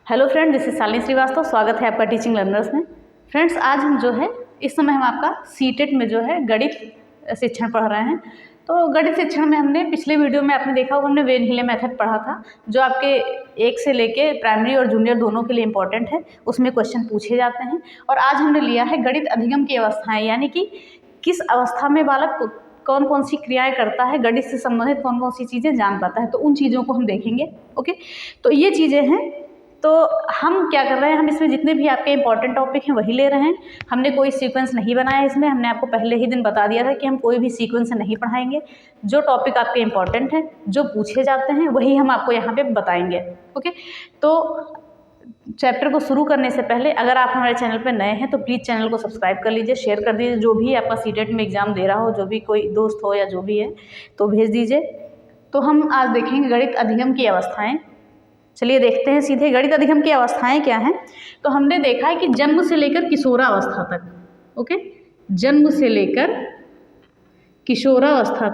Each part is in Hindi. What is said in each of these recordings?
Hello friend, this is Shalini Srivastava. स्वागत है आपका टीचिंग लर्नर्स में। फ्रेंड्स, आज हम जो है इस समय हम आपका सीटेट में जो है गणित शिक्षण पढ़ रहे हैं। तो गणित शिक्षण में हमने पिछले वीडियो में आपने देखा होगा, हमने वेन हिले मेथड पढ़ा था, जो आपके 1 से लेके प्राइमरी और जूनियर दोनों के लिए इंपॉर्टेंट है। उसमें क्वेश्चन पूछे जाते हैं। और आज हमने लिया है गणित अधिगम की अवस्थाएं, यानी कि किस अवस्था में बालक कौन कौन सी क्रियाएं करता है, गणित से संबंधित कौन कौन सी चीज़ें जान पाता है, तो उन चीज़ों को हम देखेंगे। ओके, तो ये चीज़ें हैं। तो हम क्या कर रहे हैं, हम इसमें जितने भी आपके इंपॉर्टेंट टॉपिक हैं वही ले रहे हैं। हमने कोई सीक्वेंस नहीं बनाया इसमें। हमने आपको पहले ही दिन बता दिया था कि हम कोई भी सीक्वेंस नहीं पढ़ाएंगे। जो टॉपिक आपके इंपॉर्टेंट हैं, जो पूछे जाते हैं, वही हम आपको यहाँ पे बताएंगे। ओके, तो चैप्टर को शुरू करने से पहले अगर आप हमारे चैनल पर नए हैं तो प्लीज़ चैनल को सब्सक्राइब कर लीजिए, शेयर कर दीजिए। जो भी आपका सीटेट में एग्ज़ाम दे रहा हो, जो भी कोई दोस्त हो या जो भी है, तो भेज दीजिए। तो हम आज देखेंगे गणित अधिगम की अवस्थाएं। चलिए देखते हैं सीधे गणित अधिगम की अवस्थाएं क्या हैं। तो हमने देखा है कि जन्म से लेकर किशोरावस्था तक, ओके, जन्म से लेकर किशोरावस्था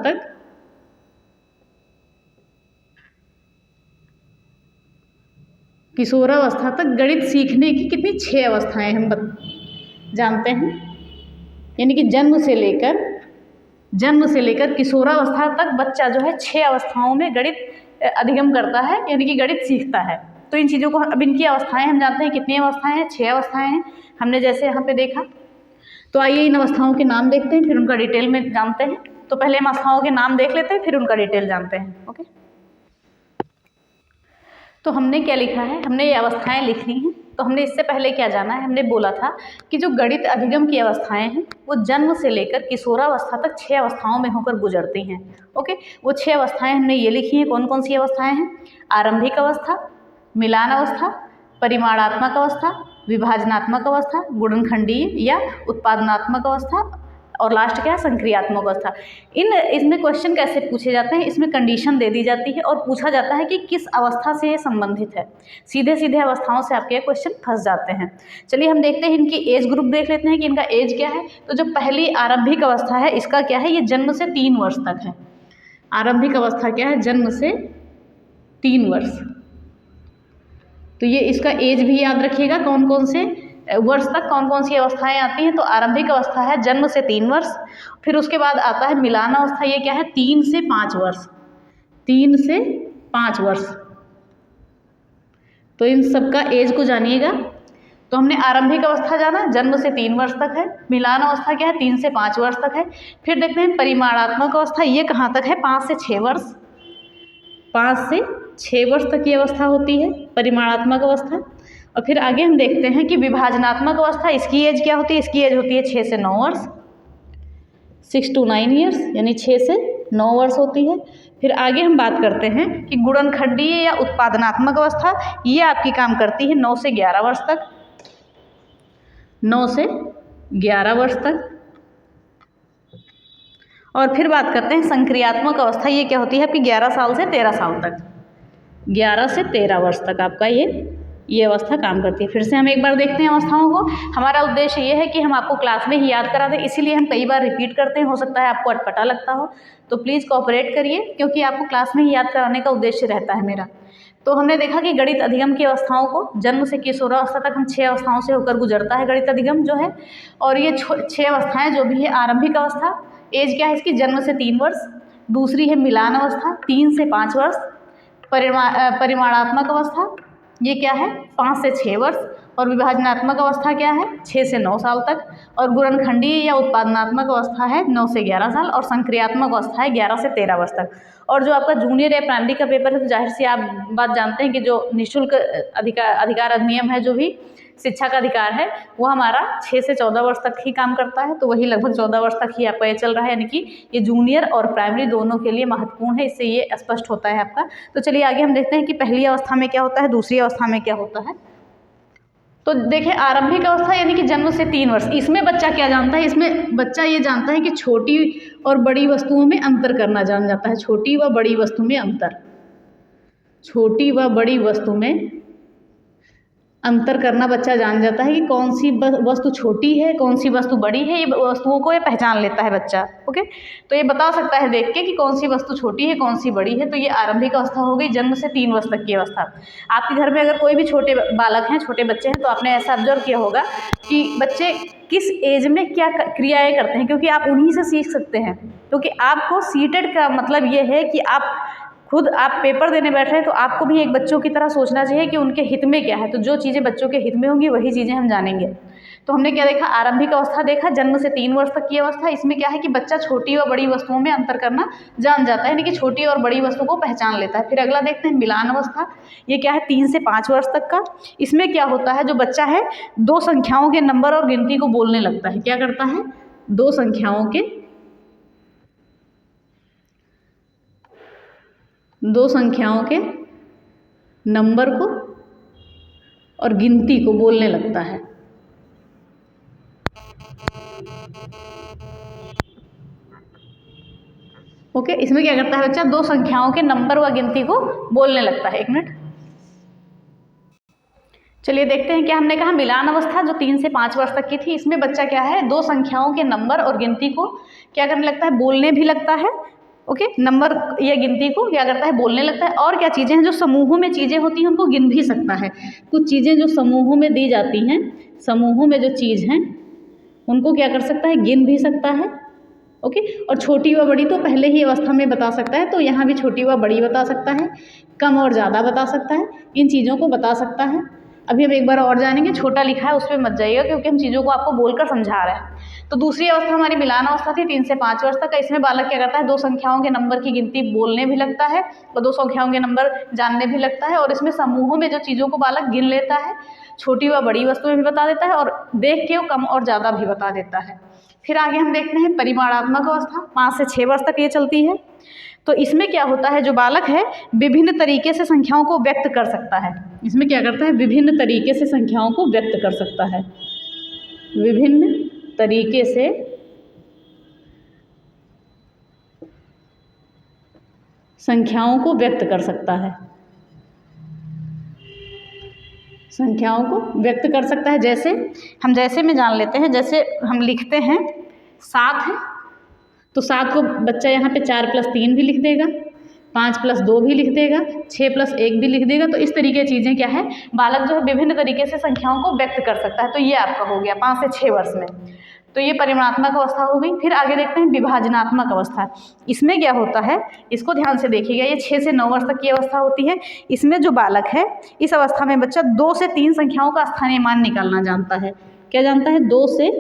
तक गणित सीखने की कितनी 6 अवस्थाएं हम जानते हैं। यानी कि जन्म से लेकर किशोरावस्था तक बच्चा जो है 6 अवस्थाओं में गणित अधिगम करता है, यानी कि गणित सीखता है। तो इन चीज़ों को, अब इनकी अवस्थाएं हम जानते हैं। कितनी अवस्थाएं हैं? 6 अवस्थाएं हैं, हमने जैसे यहाँ पे देखा। तो आइए इन अवस्थाओं के नाम देखते हैं, फिर उनका डिटेल में जानते हैं। तो पहले हम अवस्थाओं के नाम देख लेते हैं, फिर उनका डिटेल जानते हैं। ओके, तो हमने क्या लिखा है, हमने ये अवस्थाएं लिखनी हैं। तो हमने इससे पहले क्या जाना है, हमने बोला था कि जो गणित अधिगम की अवस्थाएं हैं वो जन्म से लेकर किशोरावस्था तक 6 अवस्थाओं में होकर गुजरती हैं। ओके, वो 6 अवस्थाएं हमने ये लिखी हैं। कौन कौन सी अवस्थाएं हैं? आरंभिक अवस्था, मिलान अवस्था, परिमाणात्मक अवस्था, विभाजनात्मक अवस्था, गुणनखंडीय या उत्पादनात्मक अवस्था, और लास्ट क्या है? संक्रियात्मक अवस्था। इसमें क्वेश्चन कैसे पूछे जाते हैं, इसमें कंडीशन दे दी जाती है और पूछा जाता है कि किस अवस्था से ये संबंधित है। सीधे सीधे अवस्थाओं से आपके क्वेश्चन फंस जाते हैं। चलिए हम देखते हैं, इनकी एज ग्रुप देख लेते हैं कि इनका एज क्या है। तो जो पहली आरंभिक अवस्था है, इसका क्या है, ये जन्म से 3 वर्ष तक है। आरंभिक अवस्था क्या है? जन्म से 3 वर्ष। तो ये इसका एज भी याद रखिएगा, कौन कौन से वर्ष तक कौन कौन सी अवस्थाएं आती हैं। तो आरंभिक अवस्था है जन्म से 3 वर्ष। फिर उसके बाद आता है मिलान अवस्था, ये क्या है? 3 से 5 वर्ष। 3 से 5 वर्ष। तो इन सबका एज को जानिएगा। तो हमने आरंभिक अवस्था जाना, जन्म से 3 वर्ष तक है। मिलान अवस्था क्या है? 3 से 5 वर्ष तक है। फिर देखते हैं परिमाणात्मक अवस्था, ये कहाँ तक है? 5 से 6 वर्ष। 5 से 6 वर्ष तक ये अवस्था होती है, परिमाणात्मक अवस्था। और फिर आगे हम देखते हैं कि विभाजनात्मक अवस्था, इसकी एज क्या होती है? इसकी एज होती है 6 से 9 वर्ष, 6 to 9 ईयर्स, यानी 6 से 9 वर्ष होती है। फिर आगे हम बात करते हैं कि गुणनखंडीय या उत्पादनात्मक अवस्था, ये आपकी काम करती है 9 से 11 वर्ष तक। 9 से 11 वर्ष तक। और फिर बात करते हैं संक्रियात्मक अवस्था, ये क्या होती है आपकी? 11 साल से 13 साल तक। 11 से 13 वर्ष तक आपका ये अवस्था काम करती है। फिर से हम एक बार देखते हैं अवस्थाओं को। हमारा उद्देश्य ये है कि हम आपको क्लास में ही याद करा दें, इसीलिए हम कई बार रिपीट करते हैं। हो सकता है आपको अटपटा लगता हो, तो प्लीज़ कोऑपरेट करिए, क्योंकि आपको क्लास में ही याद कराने का उद्देश्य रहता है मेरा। तो हमने देखा कि गणित अधिगम की अवस्थाओं को, जन्म से किशोरावस्था तक हम 6 अवस्थाओं से होकर गुजरता है गणित अधिगम जो है। और ये 6 अवस्थाएँ जो भी है, आरंभिक अवस्था, एज क्या है इसकी? जन्म से 3 वर्ष। दूसरी है मिलान अवस्था, 3 से 5 वर्ष। परिमाणात्मक अवस्था, ये क्या है? 5 से 6 वर्ष। और विभाजनात्मक अवस्था क्या है? 6 से 9 साल तक। और गुणनखंडीय या उत्पादनात्मक अवस्था है 9 से 11 साल। और संक्रियात्मक अवस्था है 11 से 13 वर्ष तक। और जो आपका जूनियर या प्राइमरी का पेपर है, तो जाहिर सी आप बात जानते हैं कि जो निःशुल्क अधिकार अधिनियम है, जो भी शिक्षा का अधिकार है, वो हमारा 6 से 14 वर्ष तक ही काम करता है। तो वही लगभग 14 वर्ष तक ही आपका ये चल रहा है, यानी कि ये जूनियर और प्राइमरी दोनों के लिए महत्वपूर्ण है। इससे ये स्पष्ट होता है आपका। तो चलिए आगे हम देखते हैं कि पहली अवस्था में क्या होता है, दूसरी अवस्था में क्या होता है। तो देखिए, आरंभिक अवस्था यानी कि जन्म से 3 वर्ष, इसमें बच्चा क्या जानता है? इसमें बच्चा ये जानता है कि छोटी और बड़ी वस्तुओं में अंतर करना जान जाता है। छोटी व बड़ी वस्तु में अंतर, छोटी व बड़ी वस्तु में अंतर करना बच्चा जान जाता है कि कौन सी वस्तु छोटी है, कौन सी वस्तु बड़ी है, ये वस्तुओं को ये पहचान लेता है बच्चा। ओके, तो ये बता सकता है देख के कि कौन सी वस्तु छोटी है, कौन सी बड़ी है। तो ये आरंभिक अवस्था हो गई, जन्म से 3 वर्ष तक की अवस्था। आपके घर में अगर कोई भी छोटे बालक हैं, छोटे बच्चे हैं, तो आपने ऐसा ऑब्जर्व किया होगा कि बच्चे किस एज में क्या क्रियाएँ करते हैं, क्योंकि आप उन्हीं से सीख सकते हैं। क्योंकि आपको सीटेड का मतलब ये है कि खुद आप पेपर देने बैठ रहे हैं, तो आपको भी एक बच्चों की तरह सोचना चाहिए कि उनके हित में क्या है। तो जो चीज़ें बच्चों के हित में होंगी वही चीज़ें हम जानेंगे। तो हमने क्या देखा, आरंभिक अवस्था देखा, जन्म से 3 वर्ष तक की अवस्था। इसमें क्या है कि बच्चा छोटी और बड़ी वस्तुओं में अंतर करना जान जाता है, यानी कि छोटी और बड़ी वस्तु को पहचान लेता है। फिर अगला देखते हैं मिलान अवस्था। ये क्या है, 3 से 5 वर्ष तक का। इसमें क्या होता है, जो बच्चा है 2 संख्याओं के नंबर और गिनती को बोलने लगता है। क्या करता है, 2 संख्याओं के नंबर को और गिनती को बोलने लगता है। ओके, इसमें क्या करता है बच्चा, 2 संख्याओं के नंबर व गिनती को बोलने लगता है। 1 मिनट, चलिए देखते हैं। क्या हमने कहा, मिलान अवस्था जो 3 से 5 वर्ष तक की थी, इसमें बच्चा क्या है, 2 संख्याओं के नंबर और गिनती को क्या करने लगता है, बोलने भी लगता है। ओके, नंबर या गिनती को क्या करता है, बोलने लगता है। और क्या चीज़ें हैं, जो समूहों में चीज़ें होती हैं उनको गिन भी सकता है। कुछ चीज़ें जो समूहों में दी जाती हैं, समूहों में जो चीज़ हैं उनको क्या कर सकता है, गिन भी सकता है। ओके, और छोटी व बड़ी तो पहले ही अवस्था में बता सकता है, तो यहाँ भी छोटी व बड़ी बता सकता है, कम और ज़्यादा बता सकता है, इन चीज़ों को बता सकता है। अभी हम एक बार और जानेंगे, छोटा लिखा है उस पर मत जाइएगा, क्योंकि हम चीज़ों को आपको बोलकर समझा रहे हैं। तो दूसरी अवस्था हमारी मिलान अवस्था थी, 3 से 5 वर्ष तक का। इसमें बालक क्या करता है, 2 संख्याओं के नंबर की गिनती बोलने भी लगता है और 2 संख्याओं के नंबर जानने भी लगता है। और इसमें समूहों में जो चीज़ों को बालक गिन लेता है, छोटी व बड़ी वस्तुएं भी बता देता है, और देख के वो कम और ज़्यादा भी बता देता है। फिर आगे हम देखते हैं परिमाणात्मक अवस्था, 5 से 6 वर्ष तक ये चलती है। तो इसमें क्या होता है, जो बालक है विभिन्न तरीके से संख्याओं को व्यक्त कर सकता है। इसमें क्या करता है, विभिन्न तरीके से संख्याओं को व्यक्त कर सकता है, विभिन्न तरीके से संख्याओं को व्यक्त कर सकता है, संख्याओं को व्यक्त कर सकता है। जैसे में जान लेते हैं, जैसे हम लिखते हैं 7 है, तो 7 को बच्चा यहाँ पे 4 + 3 भी लिख देगा, 5 + 2 भी लिख देगा, 6 + 1 भी लिख देगा। तो इस तरीके की चीज़ें क्या है, बालक जो है विभिन्न तरीके से संख्याओं को व्यक्त कर सकता है। तो ये आपका हो गया 5 से 6 वर्ष में। तो ये परिमाणात्मक अवस्था हो गई। फिर आगे देखते हैं विभाजनात्मक अवस्था। इसमें क्या होता है, इसको ध्यान से देखिएगा, ये 6 से 9 वर्ष तक की अवस्था होती है। इसमें जो बालक है, इस अवस्था में बच्चा 2 से 3 संख्याओं का स्थानीय मान निकालना जानता है। क्या जानता है, 2 से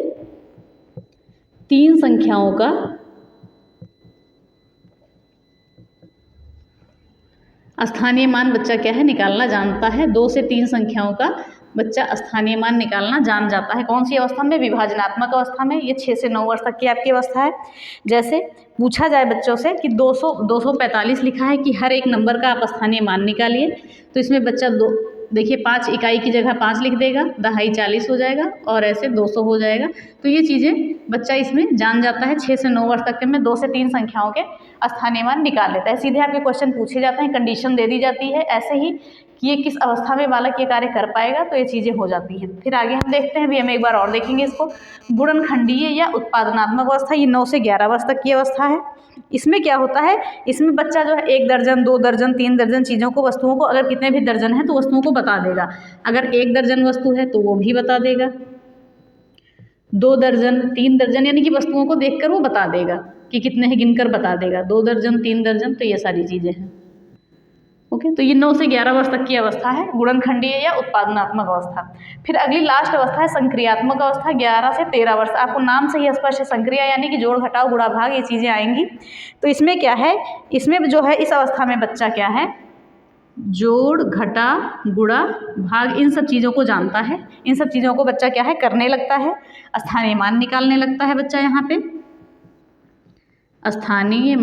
3 संख्याओं का स्थानीय मान बच्चा क्या है, निकालना जानता है। 2 से 3 संख्याओं का बच्चा स्थानीय मान निकालना जान जाता है। कौन सी अवस्था में, विभाजनात्मक अवस्था में। ये 6 से 9 वर्ष तक की आपकी अवस्था है। जैसे पूछा जाए बच्चों से कि 245 लिखा है कि हर एक नंबर का आप स्थानीय मान निकालिए, तो इसमें बच्चा देखिए 5 इकाई की जगह 5 लिख देगा, दहाई 40 हो जाएगा और ऐसे 200 हो जाएगा। तो ये चीज़ें बच्चा इसमें जान जाता है। 6 से 9 वर्ष तक के में 2 से 3 संख्याओं के स्थानीय मान निकाल लेता है। सीधे आपके क्वेश्चन पूछे जाते हैं, कंडीशन दे दी जाती है ऐसे ही कि ये किस अवस्था में बालक ये कार्य कर पाएगा, तो ये चीज़ें हो जाती हैं। फिर आगे हम देखते हैं, अभी हम एक बार और देखेंगे इसको, गुणनखंडीय या उत्पादनात्मक अवस्था। ये 9 से 11 वर्ष तक की अवस्था है। इसमें क्या होता है, इसमें बच्चा जो है 1 दर्जन, 2 दर्जन, 3 दर्जन चीज़ों को, वस्तुओं को, अगर कितने भी दर्जन हैं तो वस्तुओं को बता देगा। अगर 1 दर्जन वस्तु है तो वो भी बता देगा, 2 दर्जन, 3 दर्जन, यानी कि वस्तुओं को देखकर वो बता देगा कि कितने हैं, गिनकर बता देगा। 2 दर्जन, 3 दर्जन, तो ये सारी चीज़ें हैं। ओके, तो ये 9 से 11 वर्ष तक की अवस्था है, गुणनखंडीय या उत्पादनात्मक अवस्था। फिर अगली लास्ट अवस्था है संक्रियात्मक अवस्था, 11 से 13 वर्ष। आपको नाम से ही स्पष्ट है, संक्रिया यानी कि जोड़ घटाव गुणा भाग ये चीज़ें आएंगी। तो इसमें क्या है, इसमें जो है इस अवस्था में बच्चा क्या है, जोड़ घटा गुणा भाग इन सब चीज़ों को जानता है। इन सब चीज़ों को बच्चा क्या है, करने लगता है, स्थानीय मान निकालने लगता है बच्चा। यहाँ पे स्थानीय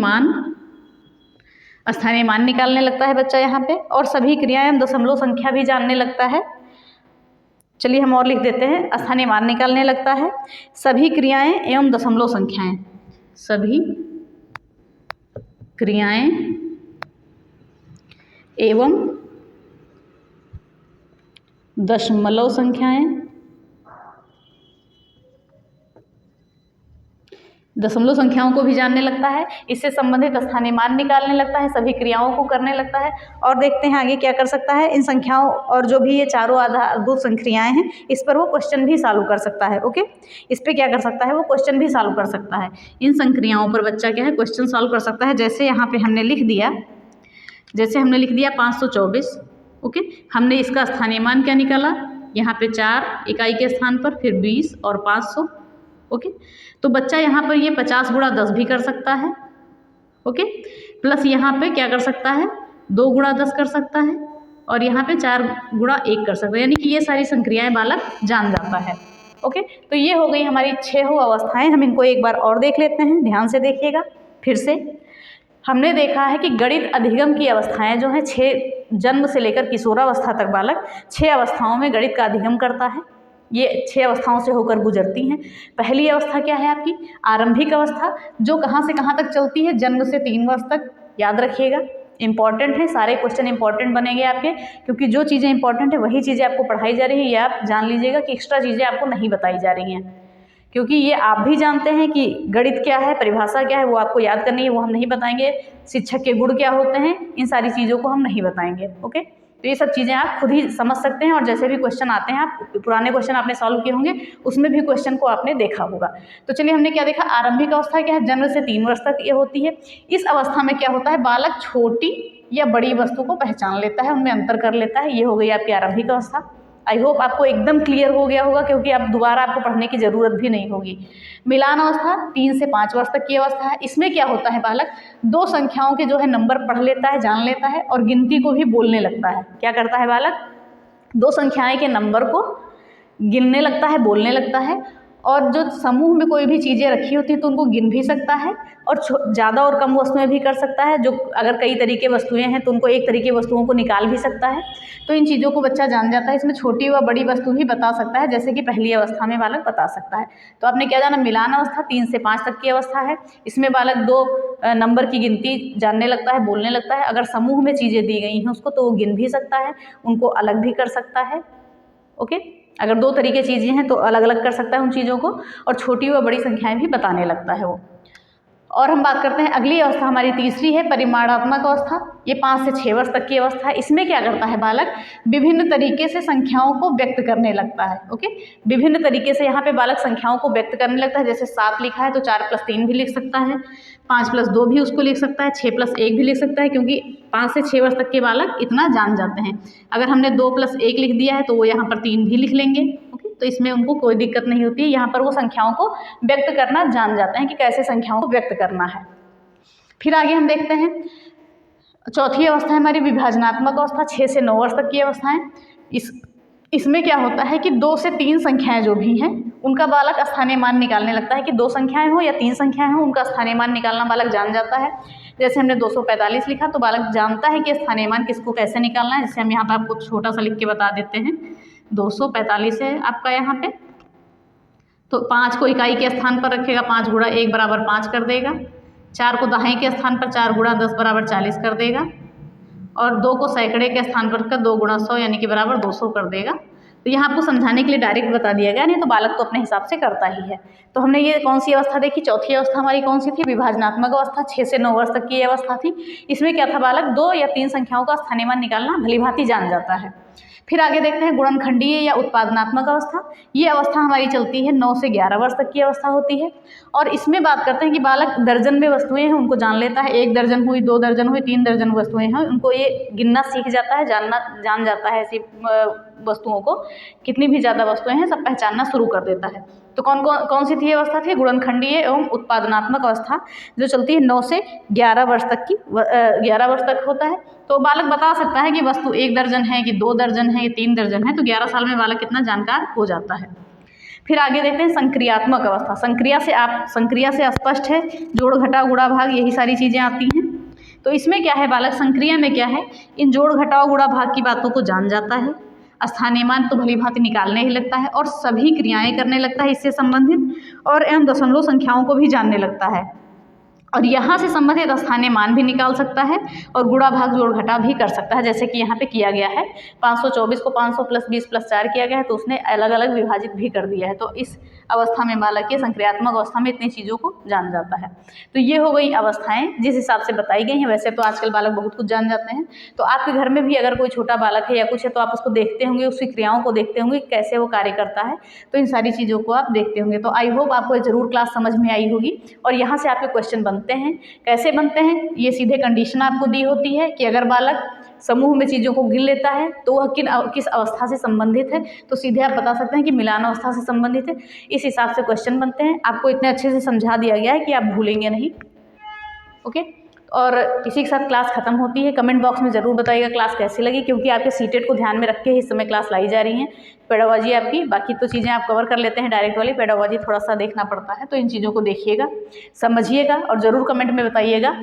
मान निकालने लगता है बच्चा यहाँ पे, और सभी क्रियाएं दशमलव संख्या भी जानने लगता है। चलिए हम और लिख देते हैं, स्थानीय मान निकालने लगता है, सभी क्रियाएं एवं दशमलव संख्याएं, सभी क्रियाएं एवं दशमलव संख्याएं, दशमलव संख्याओं को भी जानने लगता है, इससे संबंधित स्थानीय मान निकालने लगता है, सभी क्रियाओं को करने लगता है। और देखते हैं आगे क्या कर सकता है। इन संख्याओं और जो भी ये चारों आधारभूत संक्रियाएं हैं, इस पर वो क्वेश्चन भी सॉल्व कर सकता है। ओके, इस पर क्या कर सकता है, वो क्वेश्चन भी सॉल्व कर सकता है। इन संक्रियाओं पर बच्चा क्या है, क्वेश्चन सॉल्व कर सकता है। जैसे यहाँ पे हमने लिख दिया, 524। ओके, हमने इसका स्थानीय मान क्या निकाला, यहाँ पे 4 इकाई के स्थान पर, फिर 20 और 500। ओके, तो बच्चा यहाँ पर ये 50 गुणा 10 भी कर सकता है। ओके, प्लस यहाँ पे क्या कर सकता है, 2 गुणा 10 कर सकता है, और यहाँ पे 4 गुणा 1 कर सकता है, यानी कि ये सारी संक्रियाएं बालक जान जाता है। ओके, तो ये हो गई हमारी 6 अवस्थाएं। हम इनको एक बार और देख लेते हैं, ध्यान से देखिएगा। फिर से हमने देखा है कि गणित अधिगम की अवस्थाएं जो हैं, 6 जन्म से लेकर किशोरावस्था तक बालक 6 अवस्थाओं में गणित का अधिगम करता है। ये 6 अवस्थाओं से होकर गुजरती हैं। पहली अवस्था क्या है आपकी, आरंभिक अवस्था, जो कहाँ से कहाँ तक चलती है, जन्म से 3 वर्ष तक। याद रखिएगा, इंपॉर्टेंट है, सारे क्वेश्चन इंपॉर्टेंट बनेंगे आपके, क्योंकि जो चीज़ें इंपॉर्टेंट है वही चीज़ें आपको पढ़ाई जा रही है। ये आप जान लीजिएगा कि एक्स्ट्रा चीज़ें आपको नहीं बताई जा रही हैं, क्योंकि ये आप भी जानते हैं कि गणित क्या है, परिभाषा क्या है, वो आपको याद करनी है, वो हम नहीं बताएंगे। शिक्षक के गुण क्या होते हैं, इन सारी चीज़ों को हम नहीं बताएंगे। ओके, तो ये सब चीज़ें आप खुद ही समझ सकते हैं, और जैसे भी क्वेश्चन आते हैं, आप पुराने क्वेश्चन आपने सॉल्व किए होंगे, उसमें भी क्वेश्चन को आपने देखा होगा। तो चलिए, हमने क्या देखा, आरंभिक अवस्था क्या है, जन्म से 3 वर्ष तक ये होती है। इस अवस्था में क्या होता है, बालक छोटी या बड़ी वस्तु को पहचान लेता है, उनमें अंतर कर लेता है। ये हो गई आपकी आरंभिक अवस्था। आई होप आपको एकदम क्लियर हो गया होगा, क्योंकि अब दोबारा आपको पढ़ने की ज़रूरत भी नहीं होगी। मिलान अवस्था 3 से 5 वर्ष तक की अवस्था है। इसमें क्या होता है, बालक 2 संख्याओं के जो है नंबर पढ़ लेता है, जान लेता है, और गिनती को भी बोलने लगता है। क्या करता है बालक, 2 संख्याएं के नंबर को गिनने लगता है, बोलने लगता है, और जो समूह में कोई भी चीज़ें रखी होती हैं तो उनको गिन भी सकता है, और ज़्यादा और कम वस्तुएं भी कर सकता है। जो अगर कई तरीके वस्तुएं हैं तो उनको एक तरीके वस्तुओं को निकाल भी सकता है। तो इन चीज़ों को बच्चा जान जाता है। इसमें छोटी व बड़ी वस्तु भी बता सकता है, जैसे कि पहली अवस्था में बालक बता सकता है। तो आपने क्या जाना, मिलान अवस्था 3 से 5 तक की अवस्था है। इसमें बालक 2 नंबर की गिनती जानने लगता है, बोलने लगता है। अगर समूह में चीज़ें दी गई हैं उसको, तो वो गिन भी सकता है, उनको अलग भी कर सकता है। ओके, अगर 2 तरीके चीज़ें हैं तो अलग अलग कर सकता है उन चीज़ों को, और छोटी व बड़ी संख्याएं भी बताने लगता है वो। और हम बात करते हैं अगली अवस्था, हमारी तीसरी है परिमाणात्मक अवस्था। ये 5 से 6 वर्ष तक की अवस्था है। इसमें क्या करता है बालक, विभिन्न तरीके से संख्याओं को व्यक्त करने लगता है। ओके, विभिन्न तरीके से यहाँ पे बालक संख्याओं को व्यक्त करने लगता है। जैसे 7 लिखा है तो 4 + 3 भी लिख सकता है, 5 + 2 भी उसको लिख सकता है, 6 + 1 भी लिख सकता है, क्योंकि 5 से 6 वर्ष तक के बालक इतना जान जाते हैं। अगर हमने 2 + 1 लिख दिया है तो वो यहाँ पर 3 भी लिख लेंगे। तो इसमें उनको कोई दिक्कत नहीं होती है। यहाँ पर वो संख्याओं को व्यक्त करना जान जाते हैं कि कैसे संख्याओं को व्यक्त करना है। फिर आगे हम देखते हैं, चौथी अवस्था है हमारी विभाजनात्मक अवस्था, 6 से 9 वर्ष तक की अवस्थाएं। इसमें क्या होता है कि 2 से 3 संख्याएं जो भी हैं उनका बालक स्थानीय मान निकालने लगता है, कि 2 संख्याएं हो या 3 संख्याएं हो, उनका स्थानीय मान निकालना बालक जान जाता है। जैसे हमने 245 लिखा तो बालक जानता है कि स्थानीय मान किसको कैसे निकालना है। जैसे हम यहाँ पर आपको छोटा सा लिख के बता देते हैं, 245 है आपका यहाँ पे, तो 5 को इकाई के स्थान पर रखेगा, 5 गुणा 1 बराबर 5 कर देगा। 4 को दहाई के स्थान पर 4 गुणा 10 बराबर 40 कर देगा, और 2 को सैकड़े के स्थान पर रखकर 2 गुणा 100 यानी कि बराबर 200 कर देगा। तो यहाँ आपको समझाने के लिए डायरेक्ट बता दिया गया, नहीं तो बालक तो अपने हिसाब से करता ही है। तो हमने ये कौन सी अवस्था देखी, चौथी अवस्था हमारी कौन सी थी, विभाजनात्मक अवस्था, 6 से 9 वर्ष तक की अवस्था थी। इसमें क्या था, बालक 2 या 3 संख्याओं का स्थानीय मान निकालना भलीभांति जान जाता है। फिर आगे देखते हैं गुणनखंडीय या उत्पादनात्मक अवस्था। ये अवस्था हमारी चलती है 9 से 11 वर्ष तक की अवस्था होती है, और इसमें बात करते हैं कि बालक दर्जन में वस्तुएं हैं उनको जान लेता है। 1 दर्जन हुई, 2 दर्जन हुई, 3 दर्जन वस्तुएं हैं, उनको ये गिनना सीख जाता है, जान जाता है ऐसी वस्तुओं को। कितनी भी ज़्यादा वस्तुएं हैं सब पहचानना शुरू कर देता है। तो कौन सी थी अवस्था थी, गुणनखंडीय एवं उत्पादनात्मक अवस्था, जो चलती है 9 से 11 वर्ष तक की 11 वर्ष तक होता है। तो बालक बता सकता है कि वस्तु 1 दर्जन है कि 2 दर्जन है कि 3 दर्जन है। तो 11 साल में बालक कितना जानकार हो जाता है। फिर आगे देखते हैं संक्रियात्मक अवस्था। संक्रिया से स्पष्ट है, जोड़ घटाव गुणा भाग यही सारी चीज़ें आती हैं। तो इसमें क्या है, बालक संक्रिया में क्या है, इन जोड़ घटाव गुणा भाग की बातों को जान जाता है, स्थानीय मान तो भली भांति निकालने ही लगता है, और सभी क्रियाएं करने लगता है इससे संबंधित, और एवं दशमलव संख्याओं को भी जानने लगता है। और यहाँ से संबंधित स्थानीय मान भी निकाल सकता है और गुणा भाग जोड़ घटा भी कर सकता है, जैसे कि यहाँ पे किया गया है। 524 को 500 + 20 + 4 किया गया है, तो उसने अलग अलग विभाजित भी कर दिया है। तो इस अवस्था में बालक के संक्रियात्मक अवस्था में इतनी चीज़ों को जान जाता है। तो ये हो गई अवस्थाएं जिस हिसाब से बताई गई हैं। वैसे तो आजकल बालक बहुत कुछ जान जाते हैं, तो आपके घर में भी अगर कोई छोटा बालक है या कुछ है तो आप उसको देखते होंगे, उसकी क्रियाओं को देखते होंगे कैसे वो कार्य करता है, तो इन सारी चीज़ों को आप देखते होंगे। तो आई होप आपको ज़रूर क्लास समझ में आई होगी। और यहाँ से आपके क्वेश्चन बनते हैं। कैसे बनते हैं? ये सीधे कंडीशन आपको दी होती है कि अगर बालक समूह में चीज़ों को गिन लेता है तो वह किस अवस्था से संबंधित है, तो सीधे आप बता सकते हैं कि मिलान अवस्था से संबंधित है। इस हिसाब से क्वेश्चन बनते हैं। आपको इतने अच्छे से समझा दिया गया है कि आप भूलेंगे नहीं। ओके, और इसी के साथ क्लास खत्म होती है। कमेंट बॉक्स में ज़रूर बताइएगा क्लास कैसी लगी, क्योंकि आपके सीटेट को ध्यान में रख के इस समय क्लास लाई जा रही हैं। पेडागोजी आपकी बाकी तो चीज़ें आप कवर कर लेते हैं डायरेक्ट वाली, पेडागोजी थोड़ा सा देखना पड़ता है, तो इन चीज़ों को देखिएगा, समझिएगा और ज़रूर कमेंट में बताइएगा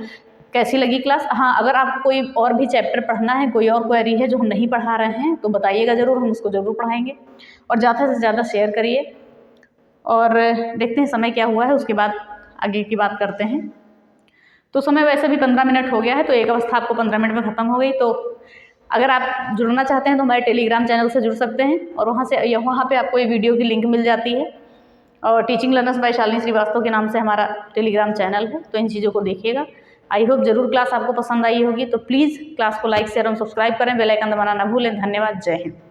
कैसी लगी क्लास। हाँ, अगर आपको कोई और भी चैप्टर पढ़ना है, कोई और क्वेरी है जो हम नहीं पढ़ा रहे हैं, तो बताइएगा ज़रूर, हम उसको ज़रूर पढ़ाएंगे। और ज़्यादा से ज़्यादा शेयर करिए और देखते हैं समय क्या हुआ है, उसके बाद आगे की बात करते हैं। तो समय वैसे भी 15 मिनट हो गया है, तो एक अवस्था आपको 15 मिनट में ख़त्म हो गई। तो अगर आप जुड़ना चाहते हैं तो हमारे टेलीग्राम चैनल से जुड़ सकते हैं, और वहाँ पे आपको ये वीडियो की लिंक मिल जाती है। और teaching learners by Shalini Srivastava के नाम से हमारा टेलीग्राम चैनल है, तो इन चीज़ों को देखिएगा। आई होप ज़रूर क्लास आपको पसंद आई होगी। तो प्लीज़ क्लास को लाइक शेयर और सब्सक्राइब करें, बेल आइकन दबाना ना भूलें। धन्यवाद, जय हिंद।